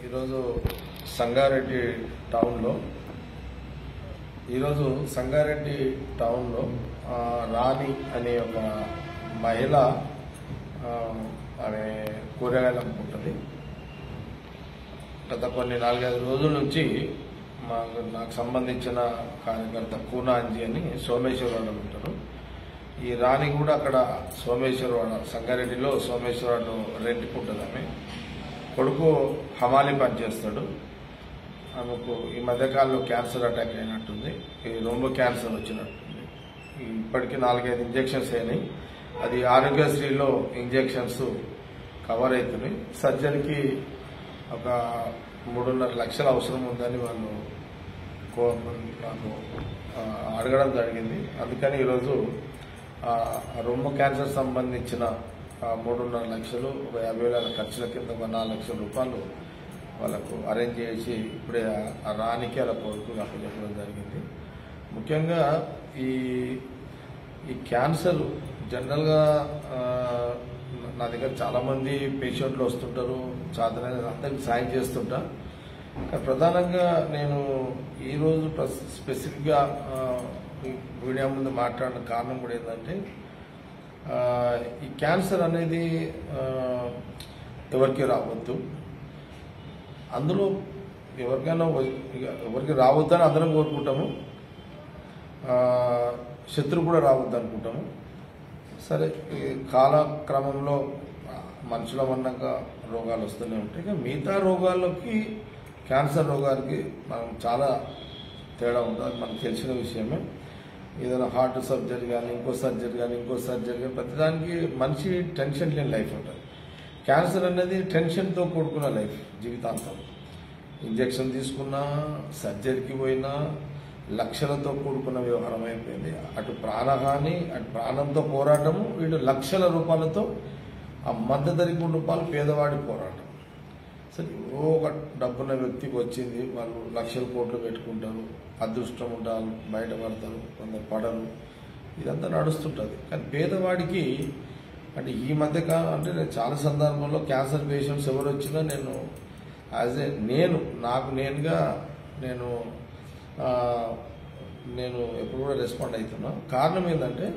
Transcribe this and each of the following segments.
ఈరోజు సంగారెడ్డి టౌన్లో రాణి అనే ఒక మహిళ ఆమె కూరగాయలు అమ్ముకుంటుంది. గత కొన్ని 4-5 రోజుల నుంచి నాకు సంబంధించిన కార్యకర్త కూనాంజీ అని సోమేశ్వరవాడలో ఉంటారు. ఈ రాణి కూడా అక్కడ సోమేశ్వరవాడ సంగారెడ్డిలో సోమేశ్వరవాడలో రెంట్కుంటుంది. ఆమె కొడుకు హమాలి పని చేస్తాడు. ఆమెకు ఈ మధ్యకాలంలో క్యాన్సర్ అటాక్ అయినట్టుంది. ఈ రొమ్ము క్యాన్సర్ వచ్చినట్టుంది. ఇప్పటికీ 4-5 ఇంజెక్షన్స్ అయినాయి. అది ఆరోగ్యశ్రీలో ఇంజెక్షన్స్ కవర్ అవుతున్నాయి. సర్జరీకి ఒక 3.5 లక్షలు అవసరం ఉందని వాళ్ళు నాకు అడగడం జరిగింది. అందుకని ఈరోజు రొమ్ము క్యాన్సర్ సంబంధించిన 3.5 లక్షలు, 50,000 ఖర్చుల కింద 4 లక్షల రూపాయలు వాళ్ళకు అరేంజ్ చేసి ఇప్పుడే ఆ రాణికి అలా కొడుకు అప్పచెప్పడం జరిగింది. ముఖ్యంగా ఈ క్యాన్సర్ జనరల్గా నా దగ్గర చాలామంది పేషెంట్లు వస్తుంటారు. అందరికి సాయం చేస్తుంటా. ప్రధానంగా నేను ఈరోజు స్పెసిఫిక్గా మీడియా ముందు మాట్లాడిన కారణం కూడా ఏంటంటే ఈ క్యాన్సర్ అనేది ఎవరికి రావద్దు. అందులో ఎవరికి రావద్దని అందరం కోరుకుంటాము. శత్రువు కూడా రావద్దు అనుకుంటాము. సరే, కాలక్రమంలో మనుషుల వన్నాక రోగాలు వస్తూనే ఉంటాయి. మిగతా రోగాలకి క్యాన్సర్ రోగాలకి మనం చాలా తేడా ఉంటుంది. మనకు తెలిసిన విషయమే. ఏదైనా హార్ట్ సర్జరీ కానీ ఇంకో సర్జరీ కానీ ప్రతిదానికి మనిషి టెన్షన్ లేని లైఫ్ ఉంటుంది. క్యాన్సర్ అనేది టెన్షన్తో కూడుకున్న లైఫ్ జీవితాంతం. ఇంజెక్షన్ తీసుకున్నా, సర్జరీకి పోయినా లక్షలతో కూడుకున్న వ్యవహారం అయిపోయింది. అటు ప్రాణహాని, అటు ప్రాణంతో పోరాటము, వీడు లక్షల రూపాయలతో ఆ మధ్యతరగతి రూపాయలు పేదవాడి పోరాటం. సరే, ఒక డబ్బున్న వ్యక్తికి వచ్చింది, వాళ్ళు లక్షల కోట్లు పెట్టుకుంటారు, అదృష్టం ఉంటారు, బయటపడతారు, కొందరు పడరు, ఇదంతా నడుస్తుంటుంది. కానీ పేదవాడికి అంటే ఈ మధ్య అంటే నేను చాలా సందర్భంలో క్యాన్సర్ పేషెంట్స్ ఎవరు వచ్చినా నాకు నేనుగా నేను ఎప్పుడు కూడా రెస్పాండ్ అవుతున్నా. కారణం ఏంటంటే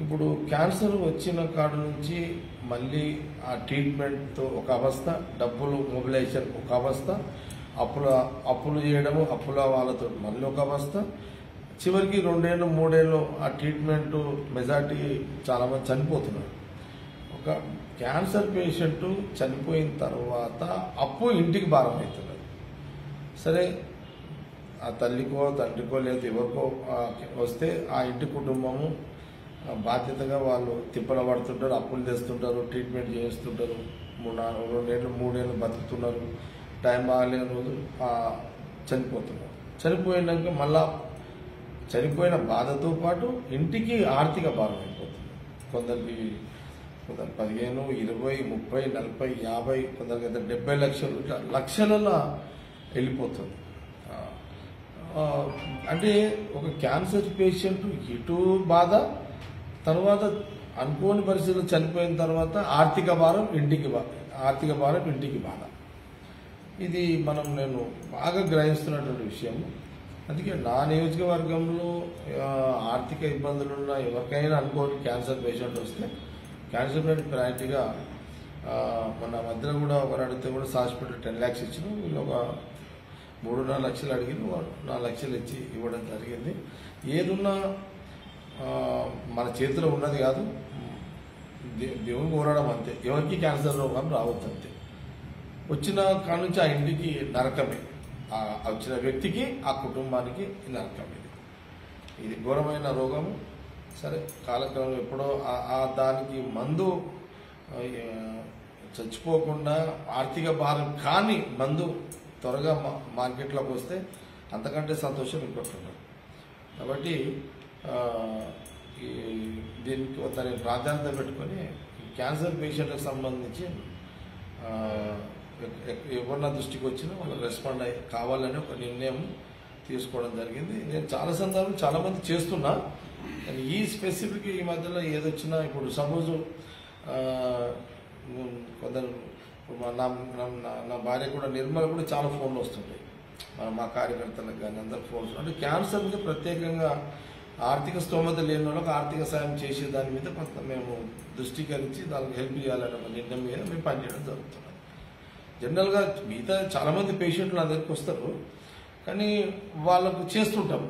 ఇప్పుడు క్యాన్సర్ వచ్చిన కాడ నుంచి మళ్ళీ ఆ ట్రీట్మెంట్తో ఒక అవస్థ, డబ్బులు మొబిలైజేషన్ ఒక అవస్థ, అప్పులు చేయడము, అప్పుల వాళ్ళతో మళ్ళీ ఒక అవస్థ, చివరికి 2 ఏళ్ళు 3 ఏళ్ళు ఆ ట్రీట్మెంట్ మెజార్టీ చాలామంది చనిపోతున్నారు. ఒక క్యాన్సర్ పేషెంట్ చనిపోయిన తర్వాత అప్పు ఇంటికి భారం అవుతున్నది. సరే, ఆ తల్లికో తండ్రికో లేదా ఎవరికో వస్తే ఆ ఇంటి కుటుంబము బాధ్యతగా వాళ్ళు తిప్పల పడుతుంటారు, అప్పులు తెస్తుంటారు, ట్రీట్మెంట్ చేస్తుంటారు, 2 ఏళ్ళు 3 ఏళ్ళు బతుకుతున్నారు. టైం బాగాలేని రోజు చనిపోతున్నారు. చనిపోయినాక మళ్ళా చనిపోయిన బాధతో పాటు ఇంటికి ఆర్థిక భారం అయిపోతుంది. కొందరికి 15, 20, 30, 40, 50, కొందరికి 70 లక్షలు, ఇట్లా లక్షలలో వెళ్ళిపోతుంది. అంటే ఒక క్యాన్సర్ పేషెంట్ ఇటు బాధ, తర్వాత అనుకోని పరిస్థితులు చనిపోయిన తర్వాత ఆర్థిక భారం ఇంటికి బాధ. ఇది నేను బాగా గ్రహిస్తున్నటువంటి విషయం. అందుకే నా నియోజకవర్గంలో ఆర్థిక ఇబ్బందులున్న ఎవరికైనా అనుకోని క్యాన్సర్ పేషెంట్ వస్తే క్యాన్సర్ పేషెంట్ ప్రయారిటీగా మన మధ్యలో కూడా ఒకరు అడిగితే కూడా హాస్పిటల్ 10 lakhs ఇచ్చినాం. వీళ్ళు ఒక 3-4 లక్షలు అడిగిన 4 లక్షలు ఇచ్చి ఇవ్వడం జరిగింది. ఏదున్నా మన చేతిలో ఉన్నది కాదు, దేవుని కోరడం అంతే. ఎవరికి క్యాన్సర్ రోగం రావద్దు అంతే. వచ్చిన కాడ నుంచి ఆ ఇంటికి నరకమే, వచ్చిన వ్యక్తికి ఆ కుటుంబానికి నరకమే. ఇది ఘోరమైన రోగము. సరే, కాలక్రమం ఎప్పుడో దానికి మందు చచ్చిపోకుండా ఆర్థిక భారం కాని మందు త్వరగా మార్కెట్లోకి వస్తే అంతకంటే సంతోషం ఇంకోటి ఉండదు. కాబట్టి దీనికి తన ప్రాధాన్యత పెట్టుకొని క్యాన్సర్ పేషెంట్లకు సంబంధించి ఎవరిన దృష్టికి వచ్చినా వాళ్ళకి రెస్పాండ్ కావాలని ఒక నిర్ణయం తీసుకోవడం జరిగింది. నేను చాలా సందర్భం చాలామంది చేస్తున్నా. కానీ ఈ స్పెసిఫిక్ ఈ మధ్యలో ఏదొచ్చినా ఇప్పుడు సపోజు కొందరు నా భార్య కూడా నిర్మల కూడా చాలా ఫోన్లు వస్తుంటాయి, మా కార్యకర్తలకు కానీ అందరు ఫోన్స్. అంటే క్యాన్సర్ మీద ప్రత్యేకంగా ఆర్థిక స్తోమత లేని వాళ్ళకి ఆర్థిక సాయం చేసే దాని మీద కొంత మేము దృష్టికరించి దానికి హెల్ప్ చేయాలనే ఒక నిర్ణయం మీద మేము పనిచేయడం జరుగుతుంది. జనరల్గా మిగతా చాలామంది పేషెంట్లు నా దగ్గరికి వస్తారు, కానీ వాళ్ళకు చేస్తుంటాం.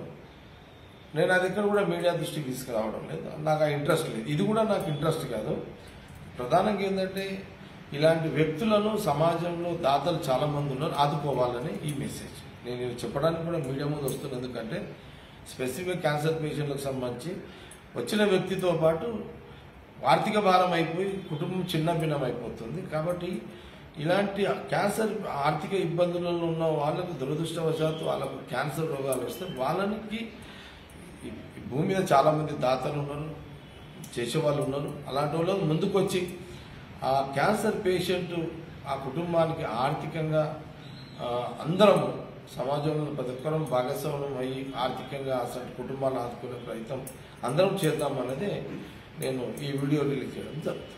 నేను అది ఎక్కడ కూడా మీడియా దృష్టికి తీసుకురావడం లేదు, నాకు ఆ ఇంట్రెస్ట్ లేదు. ఇది కూడా నాకు ఇంట్రెస్ట్ కాదు. ప్రధానంగా ఏంటంటే ఇలాంటి వ్యక్తులను సమాజంలో దాతలు చాలామంది ఉన్నారు, ఆదుకోవాలని ఈ మెసేజ్ నేను చెప్పడానికి కూడా మీడియా ముందు వస్తున్నాను. ఎందుకంటే స్పెసిఫిక్ క్యాన్సర్ పేషెంట్లకు సంబంధించి వచ్చిన వ్యక్తితో పాటు ఆర్థిక భారం అయిపోయి కుటుంబం చిన్న భిన్నం అయిపోతుంది. కాబట్టి ఇలాంటి క్యాన్సర్ ఆర్థిక ఇబ్బందులలో ఉన్న వాళ్ళకు దురదృష్టవశాత్తు వాళ్ళకు క్యాన్సర్ రోగాలు వస్తే వాళ్ళకి భూమి మీద చాలామంది దాతలు ఉన్నారు, చేసేవాళ్ళు ఉన్నారు. అలాంటి వాళ్ళు ముందుకు వచ్చి ఆ క్యాన్సర్ పేషెంట్ ఆ కుటుంబానికి ఆర్థికంగా అందరం సమాజంలో ప్రతి ఒక్కరం భాగస్వామ్యం అయ్యి ఆర్థికంగా అసలు కుటుంబాలను ఆదుకునే ప్రయత్నం అందరం చేద్దామన్నదే నేను ఈ వీడియో రిలీజ్ చేయడం జరుగుతుంది.